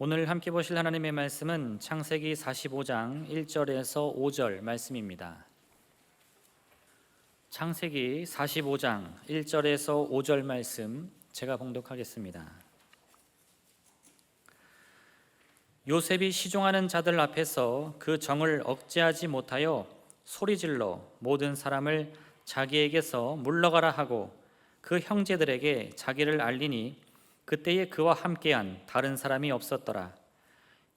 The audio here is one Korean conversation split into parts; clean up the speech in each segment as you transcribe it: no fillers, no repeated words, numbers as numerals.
오늘 함께 보실 하나님의 말씀은 창세기 45장 1절에서 5절 말씀입니다. 창세기 45장 1절에서 5절 말씀 제가 봉독하겠습니다. 요셉이 시종하는 자들 앞에서 그 정을 억제하지 못하여 소리질러 모든 사람을 자기에게서 물러가라 하고 그 형제들에게 자기를 알리니 그때에 그와 함께한 다른 사람이 없었더라.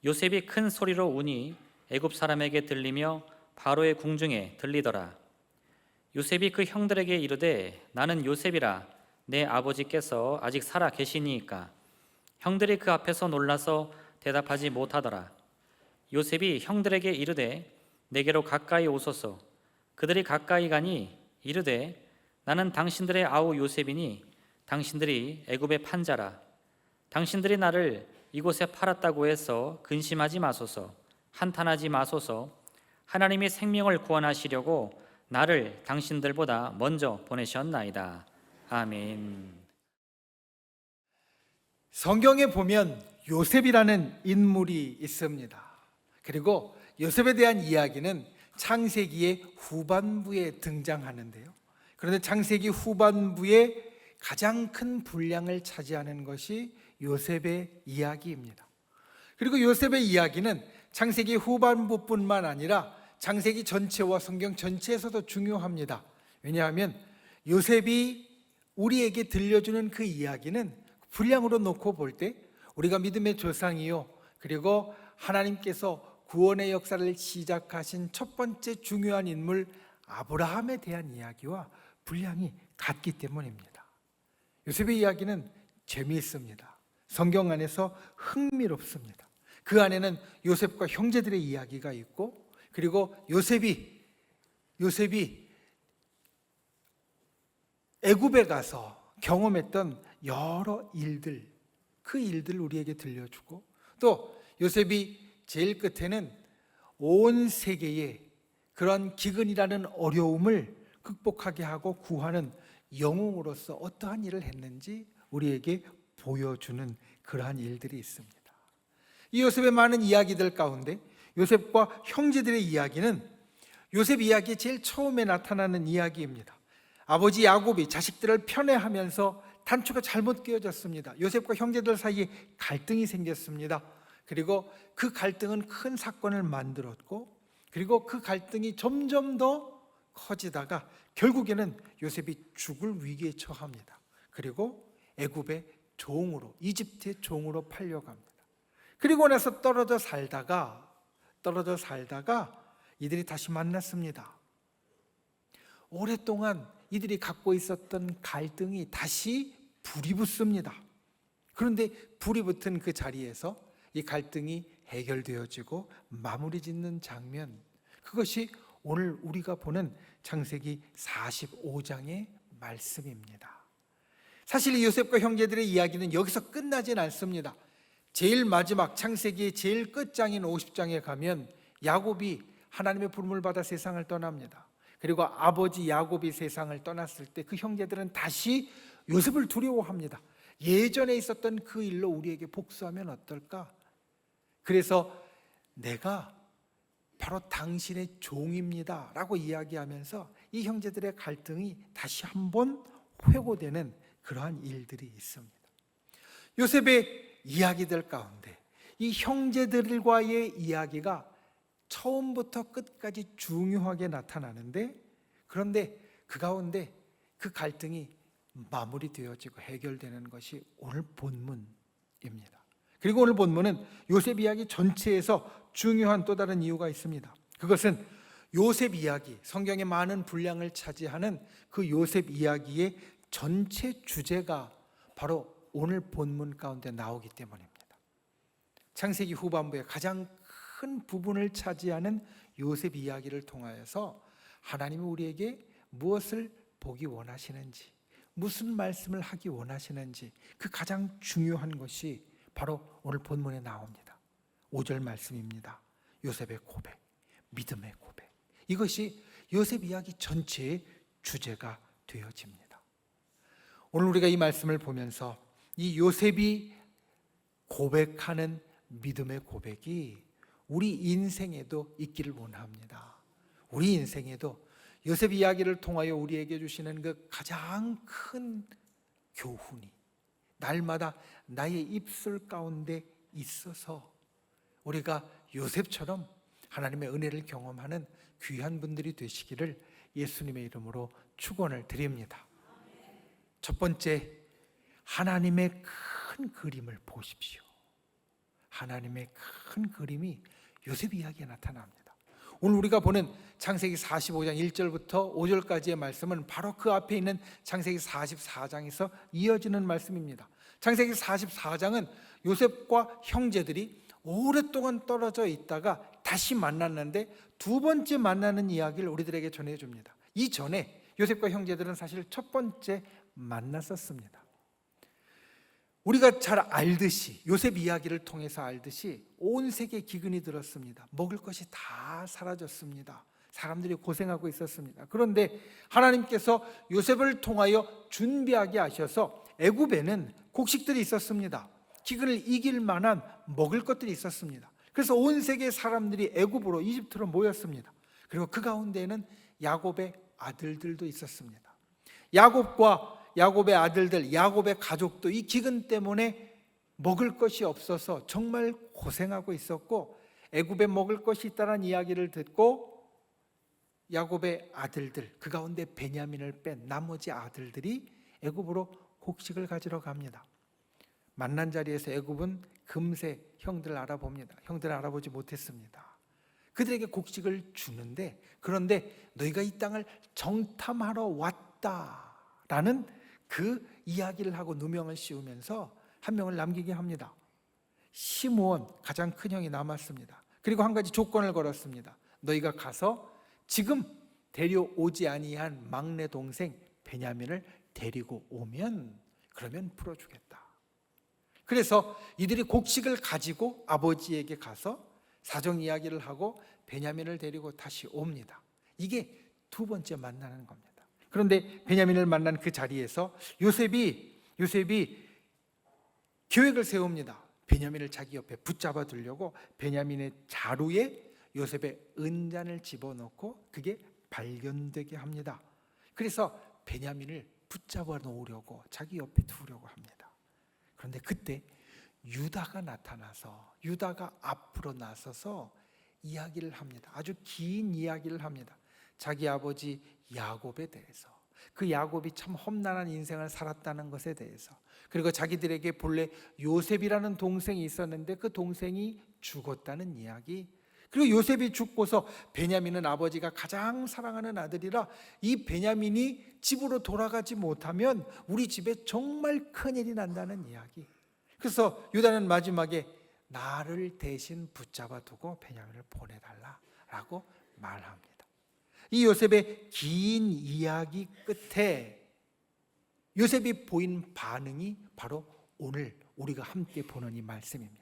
요셉이 큰 소리로 우니 애굽 사람에게 들리며 바로의 궁중에 들리더라. 요셉이 그 형들에게 이르되 나는 요셉이라 내 아버지께서 아직 살아 계시니이까. 형들이 그 앞에서 놀라서 대답하지 못하더라. 요셉이 형들에게 이르되 내게로 가까이 오소서. 그들이 가까이 가니 이르되 나는 당신들의 아우 요셉이니 당신들이 애굽의 판자라. 당신들이 나를 이곳에 팔았다고 해서 근심하지 마소서. 한탄하지 마소서. 하나님이 생명을 구원하시려고 나를 당신들보다 먼저 보내셨나이다. 아멘. 성경에 보면 요셉이라는 인물이 있습니다. 그리고 요셉에 대한 이야기는 창세기의 후반부에 등장하는데요. 그런데 창세기 후반부에 가장 큰 분량을 차지하는 것이 요셉의 이야기입니다. 그리고 요셉의 이야기는 창세기 후반부뿐만 아니라 창세기 전체와 성경 전체에서도 중요합니다. 왜냐하면 요셉이 우리에게 들려주는 그 이야기는 분량으로 놓고 볼 때 우리가 믿음의 조상이요, 그리고 하나님께서 구원의 역사를 시작하신 첫 번째 중요한 인물 아브라함에 대한 이야기와 분량이 같기 때문입니다. 요셉의 이야기는 재미있습니다. 성경 안에서 흥미롭습니다. 그 안에는 요셉과 형제들의 이야기가 있고, 그리고 요셉이 애굽에 가서 경험했던 여러 일들, 그 일들을 우리에게 들려주고, 또 요셉이 제일 끝에는 온 세계에 그런 기근이라는 어려움을 극복하게 하고 구하는 영웅으로서 어떠한 일을 했는지 우리에게 보여주는 그러한 일들이 있습니다. 이 요셉의 많은 이야기들 가운데 요셉과 형제들의 이야기는 요셉 이야기의 제일 처음에 나타나는 이야기입니다. 아버지 야곱이 자식들을 편애하면서 단추가 잘못 끼워졌습니다. 요셉과 형제들 사이에 갈등이 생겼습니다. 그리고 그 갈등은 큰 사건을 만들었고, 그리고 그 갈등이 점점 더 커지다가 결국에는 요셉이 죽을 위기에 처합니다. 그리고 애굽의 종으로, 이집트의 종으로 팔려갑니다. 그리고 나서 떨어져 살다가 이들이 다시 만났습니다. 오랫동안 이들이 갖고 있었던 갈등이 다시 불이 붙습니다. 그런데 불이 붙은 그 자리에서 이 갈등이 해결되어지고 마무리 짓는 장면, 그것이 오늘 우리가 보는 창세기 45장의 말씀입니다. 사실 이 요셉과 형제들의 이야기는 여기서 끝나진 않습니다. 제일 마지막 창세기의 제일 끝장인 50장에 가면 야곱이 하나님의 부름을 받아 세상을 떠납니다. 그리고 아버지 야곱이 세상을 떠났을 때 그 형제들은 다시 요셉을 두려워합니다. 예전에 있었던 그 일로 우리에게 복수하면 어떨까? 그래서 내가 바로 당신의 종입니다 라고 이야기하면서 이 형제들의 갈등이 다시 한번 회고되는 그러한 일들이 있습니다. 요셉의 이야기들 가운데 이 형제들과의 이야기가 처음부터 끝까지 중요하게 나타나는데, 그런데 그 가운데 그 갈등이 마무리되어지고 해결되는 것이 오늘 본문입니다. 그리고 오늘 본문은 요셉 이야기 전체에서 중요한 또 다른 이유가 있습니다. 그것은 요셉 이야기, 성경의 많은 분량을 차지하는 그 요셉 이야기의 전체 주제가 바로 오늘 본문 가운데 나오기 때문입니다. 창세기 후반부에 가장 큰 부분을 차지하는 요셉 이야기를 통하여서 하나님이 우리에게 무엇을 보기 원하시는지, 무슨 말씀을 하기 원하시는지, 그 가장 중요한 것이 바로 오늘 본문에 나옵니다. 5절 말씀입니다. 요셉의 고백, 믿음의 고백. 이것이 요셉 이야기 전체의 주제가 되어집니다. 오늘 우리가 이 말씀을 보면서 이 요셉이 고백하는 믿음의 고백이 우리 인생에도 있기를 원합니다. 우리 인생에도 요셉 이야기를 통하여 우리에게 주시는 그 가장 큰 교훈이 날마다 나의 입술 가운데 있어서 우리가 요셉처럼 하나님의 은혜를 경험하는 귀한 분들이 되시기를 예수님의 이름으로 축원을 드립니다. 첫 번째, 하나님의 큰 그림을 보십시오. 하나님의 큰 그림이 요셉 이야기에 나타납니다. 오늘 우리가 보는 창세기 45장 1절부터 5절까지의 말씀은 바로 그 앞에 있는 창세기 44장에서 이어지는 말씀입니다. 창세기 44장은 요셉과 형제들이 오랫동안 떨어져 있다가 다시 만났는데 두 번째 만나는 이야기를 우리들에게 전해줍니다. 이전에 요셉과 형제들은 사실 첫 번째 만났었습니다. 우리가 잘 알듯이, 요셉 이야기를 통해서 알듯이 온 세계에 기근이 들었습니다. 먹을 것이 다 사라졌습니다. 사람들이 고생하고 있었습니다. 그런데 하나님께서 요셉을 통하여 준비하게 하셔서 애굽에는 곡식들이 있었습니다. 기근을 이길 만한 먹을 것들이 있었습니다. 그래서 온 세계의 사람들이 애굽으로, 이집트로 모였습니다. 그리고 그 가운데에는 야곱의 아들들도 있었습니다. 야곱의 아들들, 야곱의 가족도 이 기근 때문에 먹을 것이 없어서 정말 고생하고 있었고, 애굽에 먹을 것이 있다는 이야기를 듣고 야곱의 아들들, 그 가운데 베냐민을 뺀 나머지 아들들이 애굽으로 곡식을 가지러 갑니다. 만난 자리에서 애굽은 금세 형들을 알아봅니다. 형들을 알아보지 못했습니다. 그들에게 곡식을 주는데, 그런데 너희가 이 땅을 정탐하러 왔다라는 그 이야기를 하고 누명을 씌우면서 한 명을 남기게 합니다. 시므온, 가장 큰 형이 남았습니다. 그리고 한 가지 조건을 걸었습니다. 너희가 가서 지금 데려오지 아니한 막내 동생 베냐민을 데리고 오면 그러면 풀어주겠다. 그래서 이들이 곡식을 가지고 아버지에게 가서 사정 이야기를 하고 베냐민을 데리고 다시 옵니다. 이게 두 번째 만나는 겁니다. 그런데 베냐민을 만난 그 자리에서 요셉이 계획을 세웁니다. 베냐민을 자기 옆에 붙잡아 두려고 베냐민의 자루에 요셉의 은잔을 집어넣고 그게 발견되게 합니다. 그래서 베냐민을 붙잡아 놓으려고 자기 옆에 두려고 합니다. 그런데 그때 유다가 나타나서, 유다가 앞으로 나서서 이야기를 합니다. 아주 긴 이야기를 합니다. 자기 아버지 야곱에 대해서, 그 야곱이 참 험난한 인생을 살았다는 것에 대해서, 그리고 자기들에게 본래 요셉이라는 동생이 있었는데 그 동생이 죽었다는 이야기, 그리고 요셉이 죽고서 베냐민은 아버지가 가장 사랑하는 아들이라 이 베냐민이 집으로 돌아가지 못하면 우리 집에 정말 큰일이 난다는 이야기. 그래서 유다는 마지막에 나를 대신 붙잡아 두고 베냐민을 보내달라라고 말합니다. 이 요셉의 긴 이야기 끝에 요셉이 보인 반응이 바로 오늘 우리가 함께 보는 이 말씀입니다.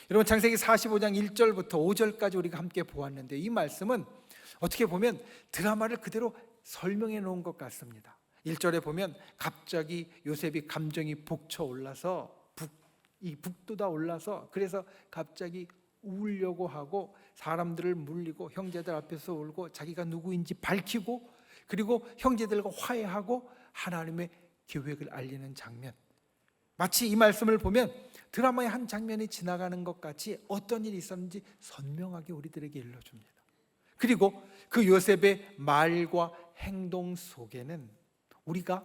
여러분, 창세기 45장 1절부터 5절까지 우리가 함께 보았는데 이 말씀은 어떻게 보면 드라마를 그대로 설명해 놓은 것 같습니다. 1절에 보면 갑자기 요셉이 감정이 북쳐올라서 북돋아 올라서 그래서 갑자기 울려고 하고 사람들을 물리고 형제들 앞에서 울고 자기가 누구인지 밝히고 그리고 형제들과 화해하고 하나님의 계획을 알리는 장면, 마치 이 말씀을 보면 드라마의 한 장면이 지나가는 것 같이 어떤 일이 있었는지 선명하게 우리들에게 일러줍니다. 그리고 그 요셉의 말과 행동 속에는 우리가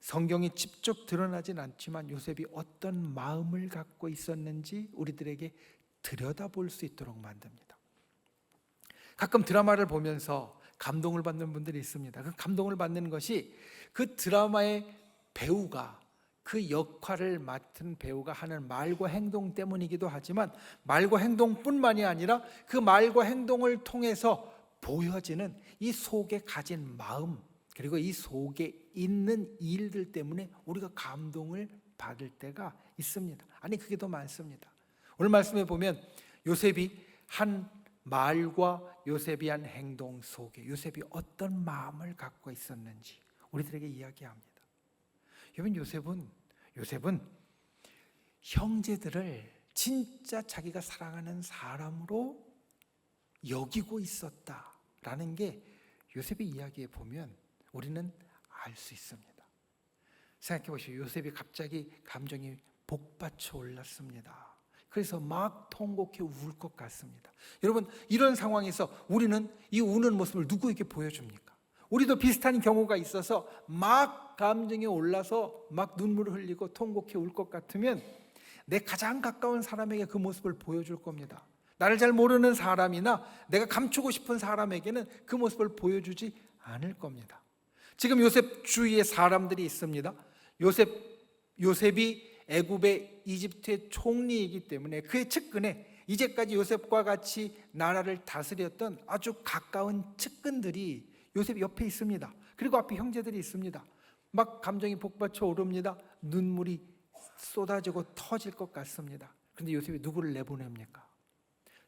성경이 직접 드러나진 않지만 요셉이 어떤 마음을 갖고 있었는지 우리들에게 들여다볼 수 있도록 만듭니다. 가끔 드라마를 보면서 감동을 받는 분들이 있습니다. 그 감동을 받는 것이 그 드라마의 배우가, 그 역할을 맡은 배우가 하는 말과 행동 때문이기도 하지만 말과 행동뿐만이 아니라 그 말과 행동을 통해서 보여지는 이 속에 가진 마음, 그리고 이 속에 있는 일들 때문에 우리가 감동을 받을 때가 있습니다. 아니, 그게 더 많습니다. 오늘 말씀에 보면 요셉이 한 말과 요셉이 한 행동 속에 요셉이 어떤 마음을 갖고 있었는지 우리들에게 이야기합니다. 여러분, 요셉은 형제들을 진짜 자기가 사랑하는 사람으로 여기고 있었다라는 게 요셉의 이야기에 보면 우리는 알 수 있습니다. 생각해 보시오. 요셉이 갑자기 감정이 복받쳐 올랐습니다. 그래서 막 통곡해 울 것 같습니다. 여러분, 이런 상황에서 우리는 이 우는 모습을 누구에게 보여줍니까? 우리도 비슷한 경우가 있어서 막 감정이 올라서 막 눈물을 흘리고 통곡해 울 것 같으면 내 가장 가까운 사람에게 그 모습을 보여줄 겁니다. 나를 잘 모르는 사람이나 내가 감추고 싶은 사람에게는 그 모습을 보여주지 않을 겁니다. 지금 요셉 주위에 사람들이 있습니다. 요셉이 애굽의 이집트의 총리이기 때문에 그의 측근에 이제까지 요셉과 같이 나라를 다스렸던 아주 가까운 측근들이 요셉 옆에 있습니다. 그리고 앞에 형제들이 있습니다. 막 감정이 복받쳐 오릅니다. 눈물이 쏟아지고 터질 것 같습니다. 그런데 요셉이 누구를 내보냅니까?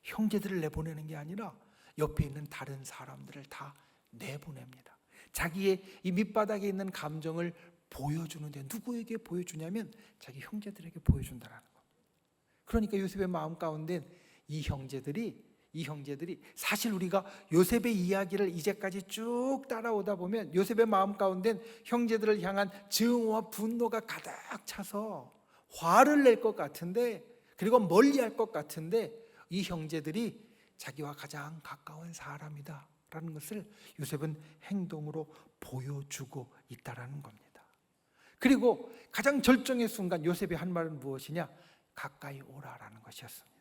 형제들을 내보내는 게 아니라 옆에 있는 다른 사람들을 다 내보냅니다. 자기의 이 밑바닥에 있는 감정을 보여주는데 누구에게 보여주냐면 자기 형제들에게 보여준다라는 겁니다. 그러니까 요셉의 마음 가운데 이 형제들이 사실 우리가 요셉의 이야기를 이제까지 쭉 따라오다 보면 요셉의 마음 가운데 형제들을 향한 증오와 분노가 가득 차서 화를 낼 것 같은데, 그리고 멀리할 것 같은데 이 형제들이 자기와 가장 가까운 사람이다 라는 것을 요셉은 행동으로 보여주고 있다라는 겁니다. 그리고 가장 절정의 순간 요셉이 한 말은 무엇이냐? 가까이 오라라는 것이었습니다.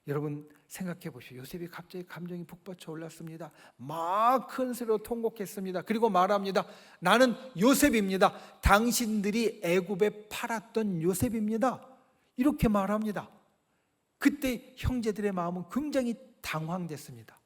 여러분 생각해 보시오. 요셉이 갑자기 감정이 북받쳐 올랐습니다. 막 큰 소리로 통곡했습니다. 그리고 말합니다. 나는 요셉입니다. 당신들이 애굽에 팔았던 요셉입니다. 이렇게 말합니다. 그때 형제들의 마음은 굉장히 당황됐습니다.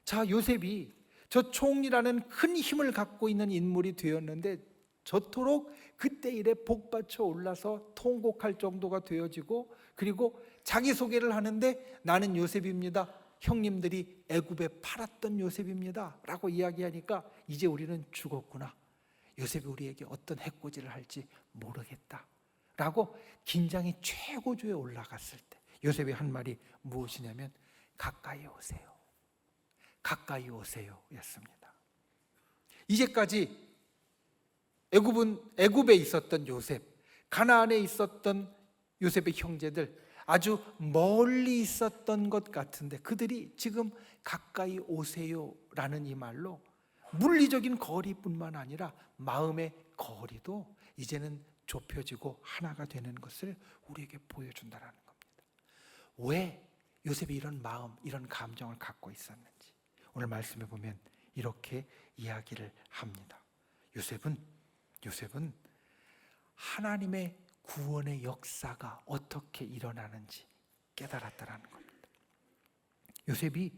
자, 요셉이 저 총리라는 큰 힘을 갖고 있는 인물이 되었는데 저토록 그때 일에 복받쳐 올라서 통곡할 정도가 되어지고, 그리고 자기소개를 하는데 나는 요셉입니다. 형님들이 애굽에 팔았던 요셉입니다 라고 이야기하니까 이제 우리는 죽었구나. 요셉이 우리에게 어떤 해코지를 할지 모르겠다 라고 긴장이 최고조에 올라갔을 때 요셉이 한 말이 무엇이냐면 가까이 오세요. 가까이 오세요 였습니다. 이제까지 애굽에 있었던 요셉, 가나안에 있었던 요셉의 형제들 아주 멀리 있었던 것 같은데 그들이 지금 가까이 오세요 라는 이 말로 물리적인 거리뿐만 아니라 마음의 거리도 이제는 좁혀지고 하나가 되는 것을 우리에게 보여준다는 겁니다. 왜 요셉이 이런 마음, 이런 감정을 갖고 있었는지 오늘 말씀에 보면 이렇게 이야기를 합니다. 요셉은 하나님의 구원의 역사가 어떻게 일어나는지 깨달았다는 겁니다. 요셉이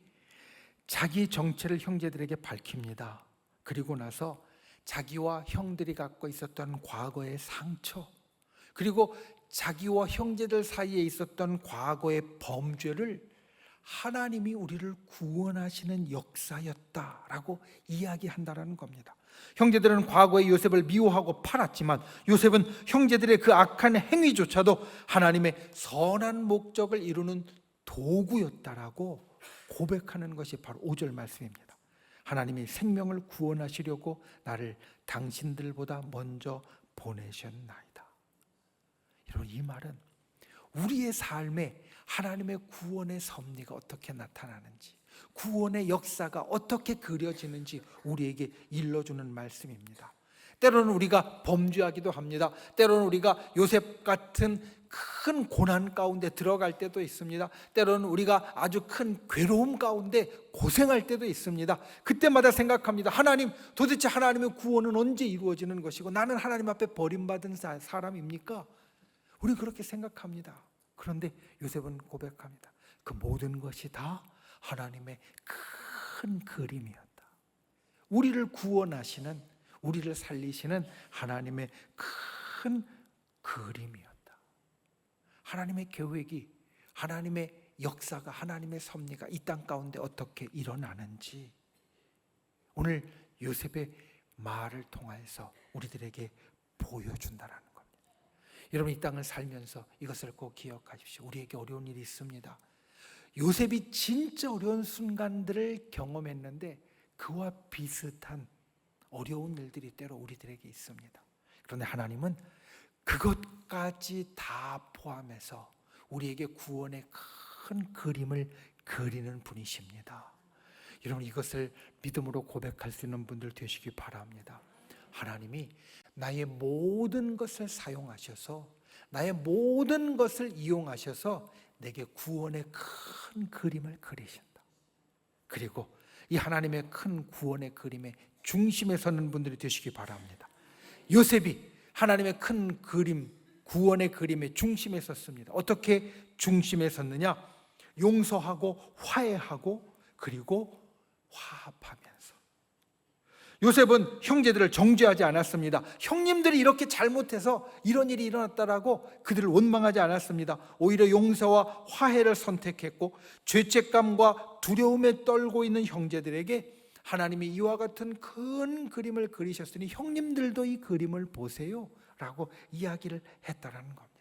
자기의 정체를 형제들에게 밝힙니다. 그리고 나서 자기와 형들이 갖고 있었던 과거의 상처, 그리고 자기와 형제들 사이에 있었던 과거의 범죄를 하나님이 우리를 구원하시는 역사였다라고 이야기한다라는 겁니다. 형제들은 과거에 요셉을 미워하고 팔았지만 요셉은 형제들의 그 악한 행위조차도 하나님의 선한 목적을 이루는 도구였다라고 고백하는 것이 바로 5절 말씀입니다. 하나님이 생명을 구원하시려고 나를 당신들보다 먼저 보내셨나이다. 여러분, 이 말은 우리의 삶에 하나님의 구원의 섭리가 어떻게 나타나는지, 구원의 역사가 어떻게 그려지는지 우리에게 일러주는 말씀입니다. 때로는 우리가 범죄하기도 합니다. 때로는 우리가 요셉 같은 큰 고난 가운데 들어갈 때도 있습니다. 때로는 우리가 아주 큰 괴로움 가운데 고생할 때도 있습니다. 그때마다 생각합니다. 하나님, 도대체 하나님의 구원은 언제 이루어지는 것이고 나는 하나님 앞에 버림받은 사람입니까? 우리는 그렇게 생각합니다. 그런데 요셉은 고백합니다. 그 모든 것이 다 하나님의 큰 그림이었다. 우리를 구원하시는, 우리를 살리시는 하나님의 큰 그림이었다. 하나님의 계획이, 하나님의 역사가, 하나님의 섭리가 이 땅 가운데 어떻게 일어나는지 오늘 요셉의 말을 통해서 우리들에게 보여준다는 겁니다. 여러분, 이 땅을 살면서 이것을 꼭 기억하십시오. 우리에게 어려운 일이 있습니다. 요셉이 진짜 어려운 순간들을 경험했는데 그와 비슷한 어려운 일들이 때로 우리들에게 있습니다. 그런데 하나님은 그것까지 다 포함해서 우리에게 구원의 큰 그림을 그리는 분이십니다. 여러분, 이것을 믿음으로 고백할 수 있는 분들 되시기 바랍니다. 하나님이 나의 모든 것을 사용하셔서, 나의 모든 것을 이용하셔서 내게 구원의 큰 그림을 그리신다. 그리고 이 하나님의 큰 구원의 그림의 중심에 서는 분들이 되시기 바랍니다. 요셉이 하나님의 큰 그림, 구원의 그림의 중심에 섰습니다. 어떻게 중심에 섰느냐? 용서하고 화해하고 그리고 화합하면서. 요셉은 형제들을 정죄하지 않았습니다. 형님들이 이렇게 잘못해서 이런 일이 일어났다라고 그들을 원망하지 않았습니다. 오히려 용서와 화해를 선택했고, 죄책감과 두려움에 떨고 있는 형제들에게 하나님이 이와 같은 큰 그림을 그리셨으니 형님들도 이 그림을 보세요 라고 이야기를 했다라는 겁니다.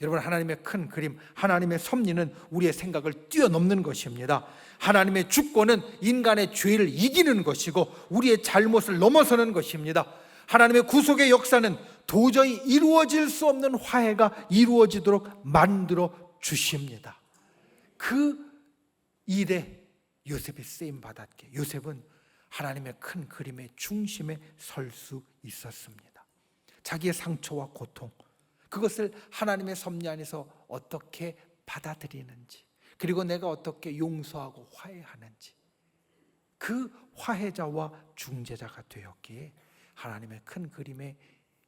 여러분, 하나님의 큰 그림, 하나님의 섭리는 우리의 생각을 뛰어넘는 것입니다. 하나님의 주권은 인간의 죄를 이기는 것이고 우리의 잘못을 넘어서는 것입니다. 하나님의 구속의 역사는 도저히 이루어질 수 없는 화해가 이루어지도록 만들어 주십니다. 그 일에 요셉이 쓰임 받았기에 요셉은 하나님의 큰 그림의 중심에 설 수 있었습니다. 자기의 상처와 고통, 그것을 하나님의 섭리 안에서 어떻게 받아들이는지, 그리고 내가 어떻게 용서하고 화해하는지, 그 화해자와 중재자가 되었기에 하나님의 큰 그림에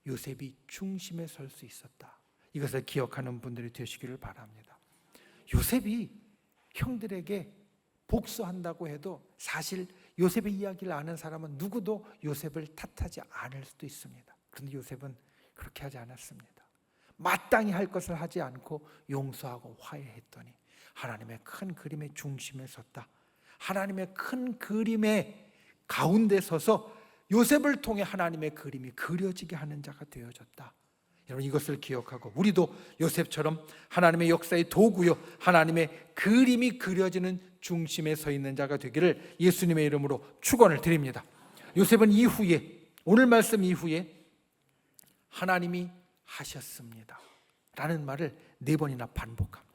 요셉이 중심에 설 수 있었다. 이것을 기억하는 분들이 되시기를 바랍니다. 요셉이 형들에게 복수한다고 해도 사실 요셉의 이야기를 아는 사람은 누구도 요셉을 탓하지 않을 수도 있습니다. 그런데 요셉은 그렇게 하지 않았습니다. 마땅히 할 것을 하지 않고 용서하고 화해했더니 하나님의 큰 그림의 중심에 섰다. 하나님의 큰 그림의 가운데 서서 요셉을 통해 하나님의 그림이 그려지게 하는 자가 되어졌다. 여러분, 이것을 기억하고 우리도 요셉처럼 하나님의 역사의 도구요, 하나님의 그림이 그려지는 중심에 서 있는 자가 되기를 예수님의 이름으로 축원을 드립니다. 요셉은 이후에, 오늘 말씀 이후에 하나님이 하셨습니다 라는 말을 4번이나 반복합니다.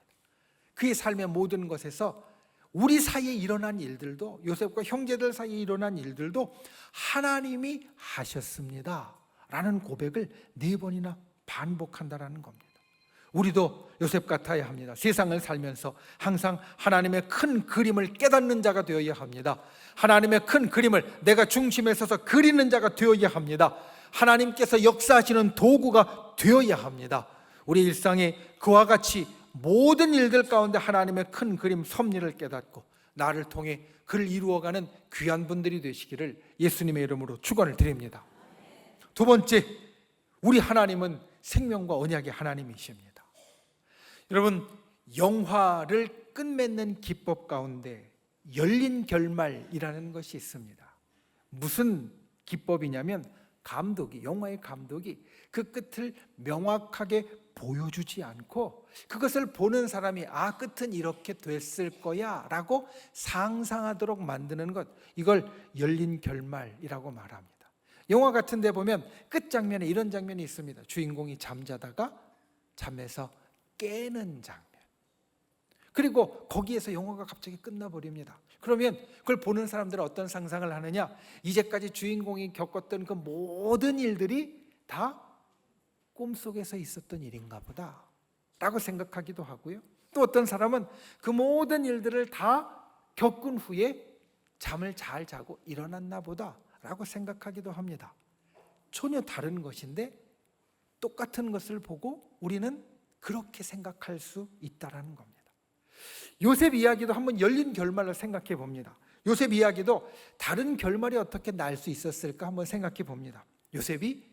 그의 삶의 모든 것에서 우리 사이에 일어난 일들도, 요셉과 형제들 사이에 일어난 일들도 하나님이 하셨습니다 라는 고백을 4번이나 반복한다라는 겁니다. 우리도 요셉 같아야 합니다. 세상을 살면서 항상 하나님의 큰 그림을 깨닫는 자가 되어야 합니다. 하나님의 큰 그림을 내가 중심에 서서 그리는 자가 되어야 합니다. 하나님께서 역사하시는 도구가 되어야 합니다. 우리 일상에 그와 같이 모든 일들 가운데 하나님의 큰 그림 섭리를 깨닫고 나를 통해 그를 이루어가는 귀한 분들이 되시기를 예수님의 이름으로 축원을 드립니다. 두 번째, 우리 하나님은 생명과 언약의 하나님이십니다. 여러분, 영화를 끝맺는 기법 가운데 열린 결말이라는 것이 있습니다. 무슨 기법이냐면 영화의 감독이 그 끝을 명확하게 보여주지 않고 그것을 보는 사람이 끝은 이렇게 됐을 거야 라고 상상하도록 만드는 것, 이걸 열린 결말이라고 말합니다. 영화 같은 데 보면 끝장면에 이런 장면이 있습니다. 주인공이 잠자다가 잠에서 깨는 장면, 그리고 거기에서 영화가 갑자기 끝나버립니다. 그러면 그걸 보는 사람들은 어떤 상상을 하느냐? 이제까지 주인공이 겪었던 그 모든 일들이 다 꿈속에서 있었던 일인가 보다 라고 생각하기도 하고요. 또 어떤 사람은 그 모든 일들을 다 겪은 후에 잠을 잘 자고 일어났나 보다 라고 생각하기도 합니다. 전혀 다른 것인데 똑같은 것을 보고 우리는 그렇게 생각할 수 있다는 겁니다. 요셉 이야기도 한번 열린 결말을 생각해 봅니다. 요셉 이야기도 다른 결말이 어떻게 날 수 있었을까 한번 생각해 봅니다. 요셉이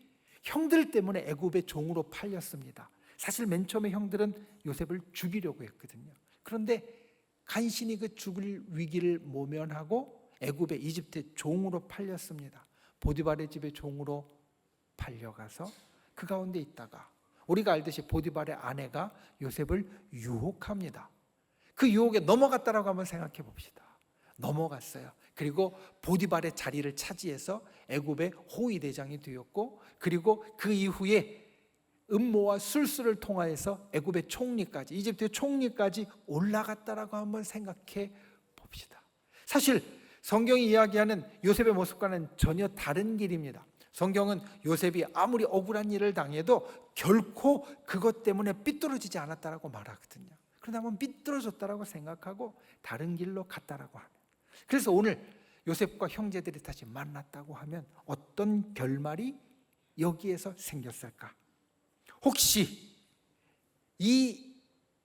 형들 때문에 애굽의 종으로 팔렸습니다. 사실 맨 처음에 형들은 요셉을 죽이려고 했거든요. 그런데 간신히 그 죽을 위기를 모면하고 애굽의 이집트의 종으로 팔렸습니다. 보디발의 집의 종으로 팔려가서 그 가운데 있다가 우리가 알듯이 보디발의 아내가 요셉을 유혹합니다. 그 유혹에 넘어갔다라고 한번 생각해 봅시다. 넘어갔어요. 그리고 보디발의 자리를 차지해서 애굽의 호위 대장이 되었고, 그리고 그 이후에 음모와 술수를 통하여서 애굽의 총리까지, 이집트의 총리까지 올라갔다라고 한번 생각해 봅시다. 사실 성경이 이야기하는 요셉의 모습과는 전혀 다른 길입니다. 성경은 요셉이 아무리 억울한 일을 당해도 결코 그것 때문에 삐뚤어지지 않았다라고 말하거든요. 그러다 보면 삐뚤어졌다라고 생각하고 다른 길로 갔다라고 하는. 그래서 오늘 요셉과 형제들이 다시 만났다고 하면 어떤 결말이 여기에서 생겼을까? 혹시 이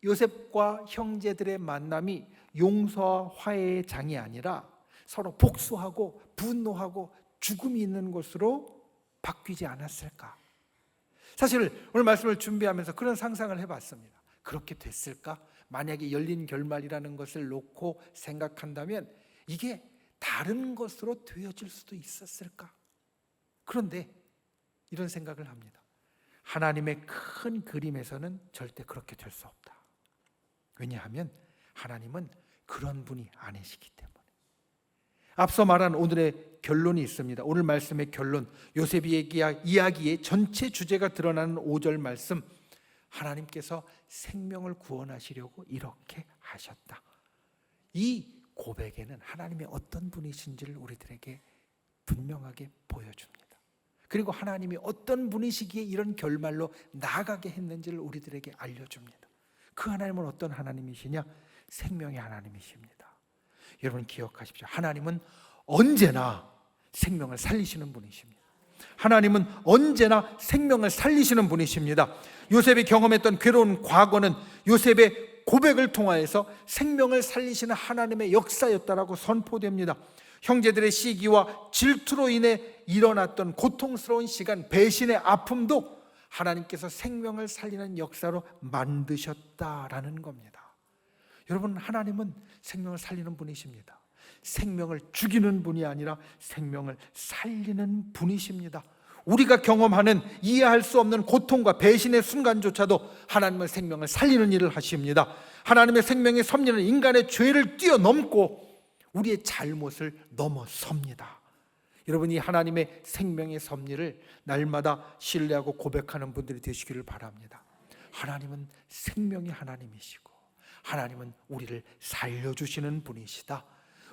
요셉과 형제들의 만남이 용서와 화해의 장이 아니라 서로 복수하고 분노하고 죽음이 있는 곳으로 바뀌지 않았을까? 사실 오늘 말씀을 준비하면서 그런 상상을 해봤습니다. 그렇게 됐을까? 만약에 열린 결말이라는 것을 놓고 생각한다면 이게 다른 것으로 되어질 수도 있었을까? 그런데 이런 생각을 합니다. 하나님의 큰 그림에서는 절대 그렇게 될 수 없다. 왜냐하면 하나님은 그런 분이 아니시기 때문에. 앞서 말한 오늘의 결론이 있습니다. 오늘 말씀의 결론, 요셉의 이야기의 전체 주제가 드러나는 5절 말씀, 하나님께서 생명을 구원하시려고 이렇게 하셨다. 이 고백에는 하나님의 어떤 분이신지를 우리들에게 분명하게 보여줍니다. 그리고 하나님이 어떤 분이시기에 이런 결말로 나아가게 했는지를 우리들에게 알려줍니다. 그 하나님은 어떤 하나님이시냐? 생명의 하나님이십니다. 여러분 기억하십시오. 하나님은 언제나 생명을 살리시는 분이십니다. 하나님은 언제나 생명을 살리시는 분이십니다. 요셉이 경험했던 괴로운 과거는 요셉의 고백을 통하여서 생명을 살리시는 하나님의 역사였다라고 선포됩니다. 형제들의 시기와 질투로 인해 일어났던 고통스러운 시간, 배신의 아픔도 하나님께서 생명을 살리는 역사로 만드셨다라는 겁니다. 여러분, 하나님은 생명을 살리는 분이십니다. 생명을 죽이는 분이 아니라 생명을 살리는 분이십니다. 우리가 경험하는 이해할 수 없는 고통과 배신의 순간조차도 하나님은 생명을 살리는 일을 하십니다. 하나님의 생명의 섭리는 인간의 죄를 뛰어넘고 우리의 잘못을 넘어섭니다. 여러분이 하나님의 생명의 섭리를 날마다 신뢰하고 고백하는 분들이 되시기를 바랍니다. 하나님은 생명의 하나님이시고 하나님은 우리를 살려주시는 분이시다.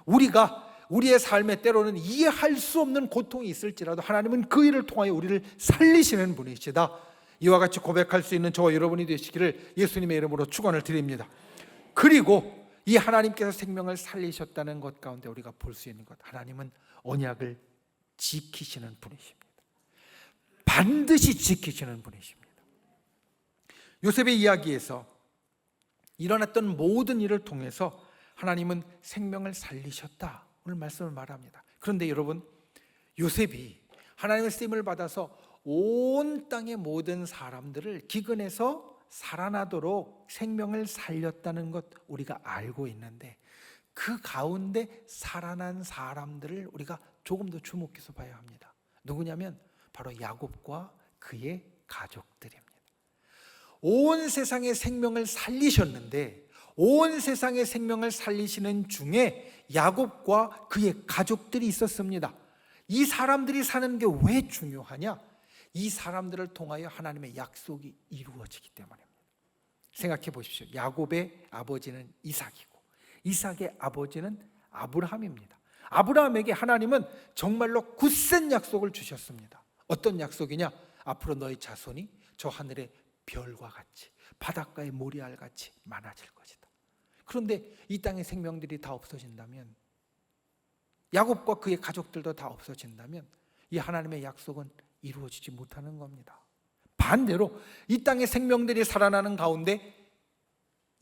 우리가 우리의 삶에 때로는 이해할 수 없는 고통이 있을지라도 하나님은 그 일을 통하여 우리를 살리시는 분이시다. 이와 같이 고백할 수 있는 저와 여러분이 되시기를 예수님의 이름으로 축원을 드립니다. 그리고 이 하나님께서 생명을 살리셨다는 것 가운데 우리가 볼 수 있는 것, 하나님은 언약을 지키시는 분이십니다. 반드시 지키시는 분이십니다. 요셉의 이야기에서 일어났던 모든 일을 통해서 하나님은 생명을 살리셨다, 오늘 말씀을 말합니다. 그런데 여러분, 요셉이 하나님의 쓰임을 받아서 온 땅의 모든 사람들을 기근에서 살아나도록 생명을 살렸다는 것 우리가 알고 있는데, 그 가운데 살아난 사람들을 우리가 조금 더 주목해서 봐야 합니다. 누구냐면 바로 야곱과 그의 가족들입니다. 온 세상의 생명을 살리셨는데 온 세상의 생명을 살리시는 중에 야곱과 그의 가족들이 있었습니다. 이 사람들이 사는 게 왜 중요하냐? 이 사람들을 통하여 하나님의 약속이 이루어지기 때문입니다. 생각해 보십시오. 야곱의 아버지는 이삭이고 이삭의 아버지는 아브라함입니다. 아브라함에게 하나님은 정말로 굳센 약속을 주셨습니다. 어떤 약속이냐? 앞으로 너희 자손이 저 하늘의 별과 같이 바닷가의 모래알 같이 많아질 것이다. 그런데 이 땅의 생명들이 다 없어진다면, 야곱과 그의 가족들도 다 없어진다면 이 하나님의 약속은 이루어지지 못하는 겁니다. 반대로 이 땅의 생명들이 살아나는 가운데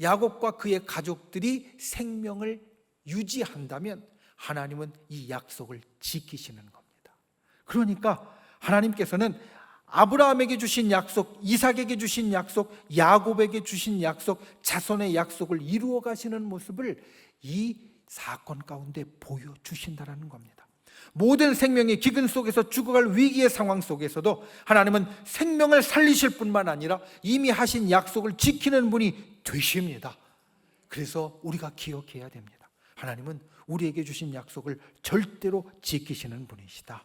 야곱과 그의 가족들이 생명을 유지한다면 하나님은 이 약속을 지키시는 겁니다. 그러니까 하나님께서는 아브라함에게 주신 약속, 이삭에게 주신 약속, 야곱에게 주신 약속, 자손의 약속을 이루어 가시는 모습을 이 사건 가운데 보여주신다는 겁니다. 모든 생명이 기근 속에서 죽어갈 위기의 상황 속에서도 하나님은 생명을 살리실 뿐만 아니라 이미 하신 약속을 지키는 분이 되십니다. 그래서 우리가 기억해야 됩니다. 하나님은 우리에게 주신 약속을 절대로 지키시는 분이시다.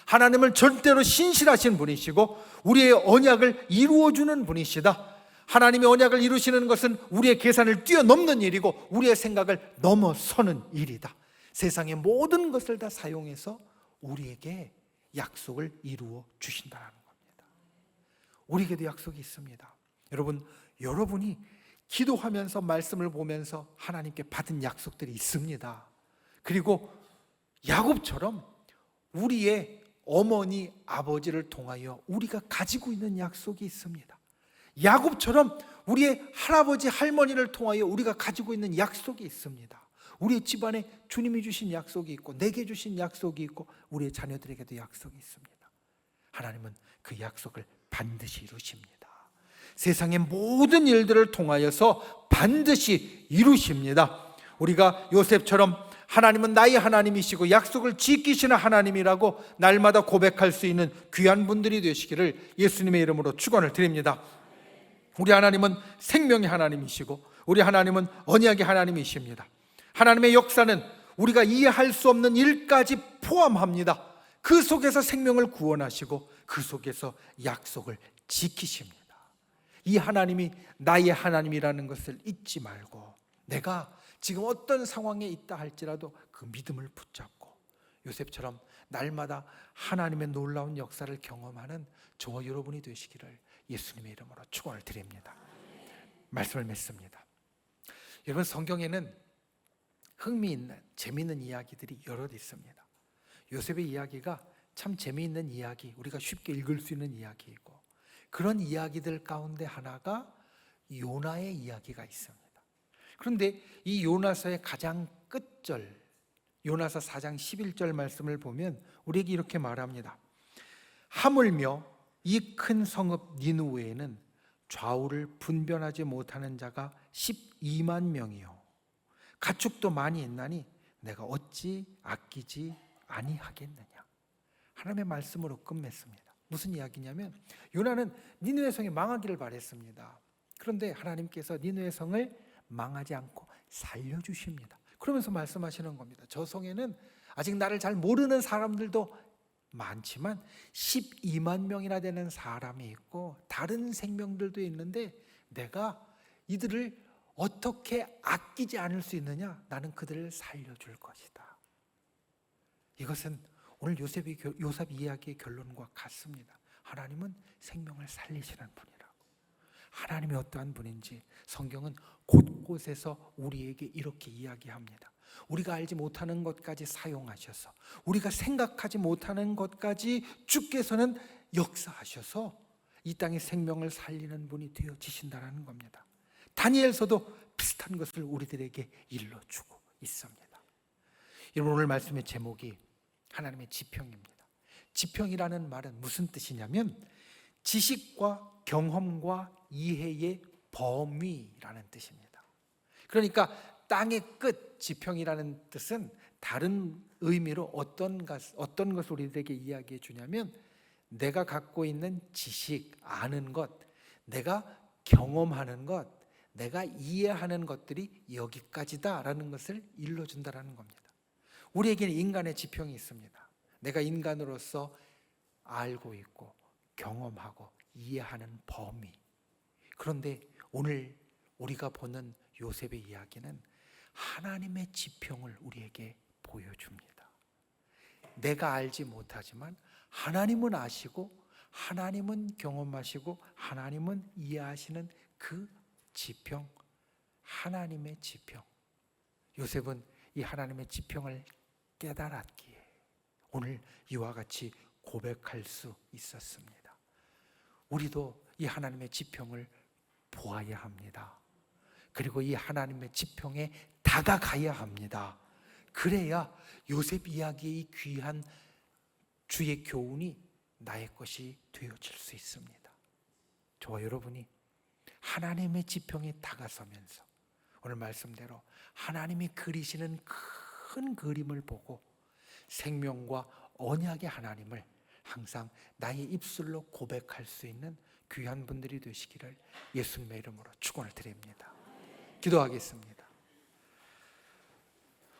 하나님은 절대로 신실하신 분이시고 우리의 언약을 이루어주는 분이시다. 하나님의 언약을 이루시는 것은 우리의 계산을 뛰어넘는 일이고 우리의 생각을 넘어서는 일이다. 세상의 모든 것을 다 사용해서 우리에게 약속을 이루어 주신다는 겁니다. 우리에게도 약속이 있습니다. 여러분이 기도하면서 말씀을 보면서 하나님께 받은 약속들이 있습니다. 그리고 야곱처럼 우리의 어머니, 아버지를 통하여 우리가 가지고 있는 약속이 있습니다. 야곱처럼 우리의 할아버지, 할머니를 통하여 우리가 가지고 있는 약속이 있습니다. 우리의 집안에 주님이 주신 약속이 있고 내게 주신 약속이 있고 우리의 자녀들에게도 약속이 있습니다. 하나님은 그 약속을 반드시 이루십니다. 세상의 모든 일들을 통하여서 반드시 이루십니다. 우리가 요셉처럼 하나님은 나의 하나님이시고 약속을 지키시는 하나님이라고 날마다 고백할 수 있는 귀한 분들이 되시기를 예수님의 이름으로 축원을 드립니다. 우리 하나님은 생명의 하나님이시고 우리 하나님은 언약의 하나님이십니다. 하나님의 역사는 우리가 이해할 수 없는 일까지 포함합니다. 그 속에서 생명을 구원하시고 그 속에서 약속을 지키십니다. 이 하나님이 나의 하나님이라는 것을 잊지 말고 내가 지금 어떤 상황에 있다 할지라도 그 믿음을 붙잡고 요셉처럼 날마다 하나님의 놀라운 역사를 경험하는 저와 여러분이 되시기를 예수님의 이름으로 축원을 드립니다. 말씀을 맺습니다. 여러분, 성경에는 흥미있는 재미있는 이야기들이 여럿 있습니다. 요셉의 이야기가 참 재미있는 이야기, 우리가 쉽게 읽을 수 있는 이야기이고 그런 이야기들 가운데 하나가 요나의 이야기가 있습니다. 그런데 이 요나서의 가장 끝절, 요나서 4장 11절 말씀을 보면 우리에게 이렇게 말합니다. 하물며 이 큰 성읍 니느웨에는 좌우를 분별하지 못하는 자가 12만 명이요 가축도 많이 있나니 내가 어찌 아끼지 아니하겠느냐. 하나님의 말씀으로 끝맺습니다. 무슨 이야기냐면 요나는 니느웨 성이 망하기를 바랬습니다. 그런데 하나님께서 니느웨 성을 망하지 않고 살려주십니다. 그러면서 말씀하시는 겁니다. 저 성에는 아직 나를 잘 모르는 사람들도 많지만 12만 명이나 되는 사람이 있고 다른 생명들도 있는데 내가 이들을 어떻게 아끼지 않을 수 있느냐? 나는 그들을 살려줄 것이다. 이것은 오늘 요셉 이야기의 결론과 같습니다. 하나님은 생명을 살리시는 분이라고. 하나님이 어떠한 분인지 성경은 곳곳에서 우리에게 이렇게 이야기합니다. 우리가 알지 못하는 것까지 사용하셔서 우리가 생각하지 못하는 것까지 주께서는 역사하셔서 이 땅의 생명을 살리는 분이 되어지신다는 겁니다. 다니엘서도 비슷한 것을 우리들에게 일러주고 있습니다. 여러분, 오늘 말씀의 제목이 하나님의 지평입니다. 지평이라는 말은 무슨 뜻이냐면 지식과 경험과 이해의 범위라는 뜻입니다. 그러니까 땅의 끝, 지평이라는 뜻은 다른 의미로 어떤 것을 우리들에게 이야기해 주냐면 내가 갖고 있는 지식, 아는 것, 내가 경험하는 것, 내가 이해하는 것들이 여기까지다라는 것을 일러준다라는 겁니다. 우리에게는 인간의 지평이 있습니다. 내가 인간으로서 알고 있고 경험하고 이해하는 범위. 그런데 오늘 우리가 보는 요셉의 이야기는 하나님의 지평을 우리에게 보여줍니다. 내가 알지 못하지만 하나님은 아시고 하나님은 경험하시고 하나님은 이해하시는 그 지평, 하나님의 지평. 요셉은 이 하나님의 지평을 깨달았기에 오늘 이와 같이 고백할 수 있었습니다. 우리도 이 하나님의 지평을 보아야 합니다. 그리고 이 하나님의 지평에 다가가야 합니다. 그래야 요셉 이야기의 이 귀한 주의 교훈이 나의 것이 되어질 수 있습니다. 저와 여러분이 하나님의 지평에 다가서면서 오늘 말씀대로 하나님이 그리시는 큰 그림을 보고 생명과 언약의 하나님을 항상 나의 입술로 고백할 수 있는 귀한 분들이 되시기를 예수님의 이름으로 축원을 드립니다. 기도하겠습니다.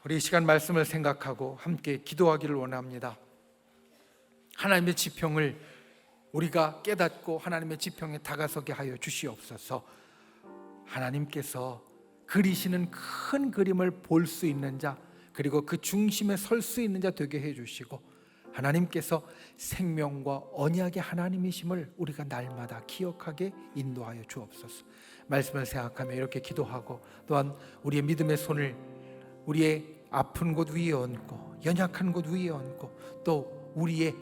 우리 이 시간 말씀을 생각하고 함께 기도하기를 원합니다. 하나님의 지평을 우리가 깨닫고 하나님의 지평에 다가서게 하여 주시옵소서. 하나님께서 그리시는 큰 그림을 볼 수 있는 자, 그리고 그 중심에 설 수 있는 자 되게 해주시고, 하나님께서 생명과 언약의 하나님이심을 우리가 날마다 기억하게 인도하여 주옵소서. 말씀을 생각하며 이렇게 기도하고, 또한 우리의 믿음의 손을 우리의 아픈 곳 위에 얹고, 연약한 곳 위에 얹고, 또 우리의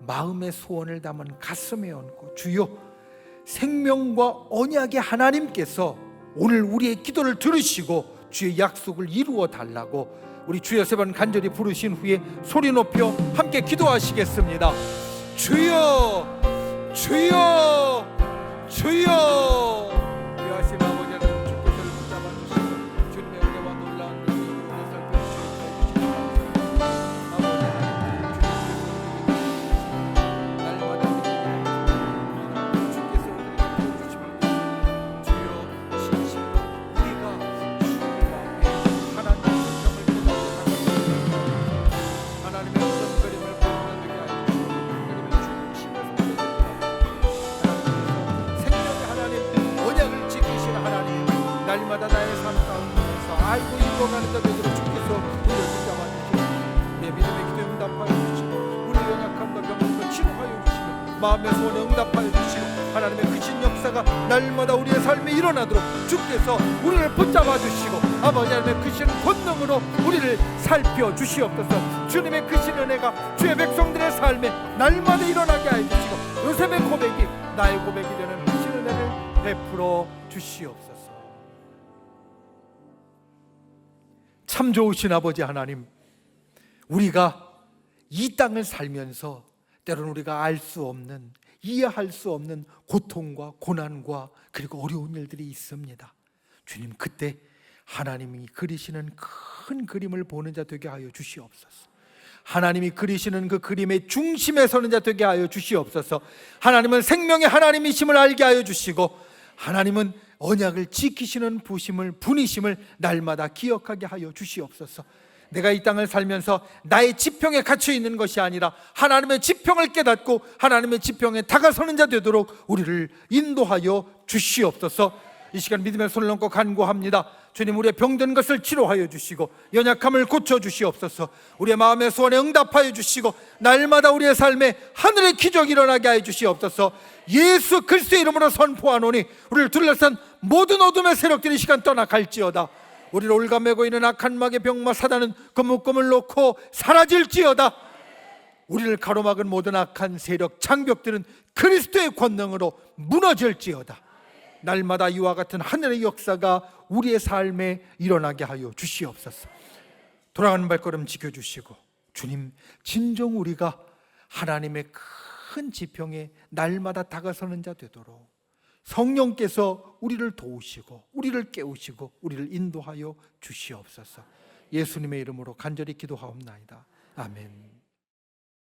마음의 소원을 담은 가슴에 얹고, 주여, 생명과 언약의 하나님께서 오늘 우리의 기도를 들으시고 주의 약속을 이루어 달라고 우리 주여 세 번 간절히 부르신 후에 소리 높여 함께 기도하시겠습니다. 주여, 주여, 주여. 귀하신 아버지 하나님, 주께서 붙잡아 주시고 주님의 은혜와 놀라운 은혜를 살펴주시고 아버지 하나님, 날마다 주께서 우리에게 보여주심을 주여, 진실로 우리가 주님의 마음에 하나님의 하나님의 어떤 그림을 보여주게 하여 주시고, 중심에서 생명의 하나님, 언약을 지키시는 하나님, 날마다 나의 삶 가운데서 알고 인도가는 자 되도록 주께서 우리를 붙잡아 주시고, 우리의 믿음의 기도에 응답하여 주시고, 우리의 연약함과 병을 치료하여 주시고, 마음의 소원에 응답하여 주시고, 하나님의 크신 역사가 날마다 우리의 삶에 일어나도록 주께서 우리를 붙잡아 주시고, 아버지 하나님의 크신 권능으로 우리를 살펴 주시옵소서. 주님의 크신 은혜가 주의 백성들의 삶에 날마다 일어나게 하여 주시고, 요셉의 고백이 나의 고백이 되는 크신 은혜를 베풀어 주시옵소서. 참 좋으신 아버지 하나님, 우리가 이 땅을 살면서 때로는 우리가 알 수 없는, 이해할 수 없는 고통과 고난과 그리고 어려운 일들이 있습니다. 주님, 그때 하나님이 그리시는 큰 그림을 보는 자 되게 하여 주시옵소서. 하나님이 그리시는 그 그림의 중심에 서는 자 되게 하여 주시옵소서. 하나님은 생명의 하나님이심을 알게 하여 주시고, 하나님은 언약을 지키시는 분이심을 날마다 기억하게 하여 주시옵소서. 내가 이 땅을 살면서 나의 지평에 갇혀 있는 것이 아니라 하나님의 지평을 깨닫고 하나님의 지평에 다가서는 자 되도록 우리를 인도하여 주시옵소서. 이 시간 믿음의 손을 얹고 간구합니다. 주님, 우리의 병든 것을 치료하여 주시고 연약함을 고쳐 주시옵소서. 우리의 마음의 소원에 응답하여 주시고 날마다 우리의 삶에 하늘의 기적이 일어나게 하여 주시옵소서. 예수 그리스도의 이름으로 선포하노니 우리를 둘러싼 모든 어둠의 세력들이 이 시간 떠나갈지어다. 우리를 올가매고 있는 악한 마귀의 병마 사단은 그 묶음을 놓고 사라질지어다. 우리를 가로막은 모든 악한 세력 장벽들은 그리스도의 권능으로 무너질지어다. 날마다 이와 같은 하늘의 역사가 우리의 삶에 일어나게 하여 주시옵소서. 돌아가는 발걸음 지켜주시고, 주님, 진정 우리가 하나님의 큰 지평에 날마다 다가서는 자 되도록 성령께서 우리를 도우시고 우리를 깨우시고 우리를 인도하여 주시옵소서. 예수님의 이름으로 간절히 기도하옵나이다. 아멘.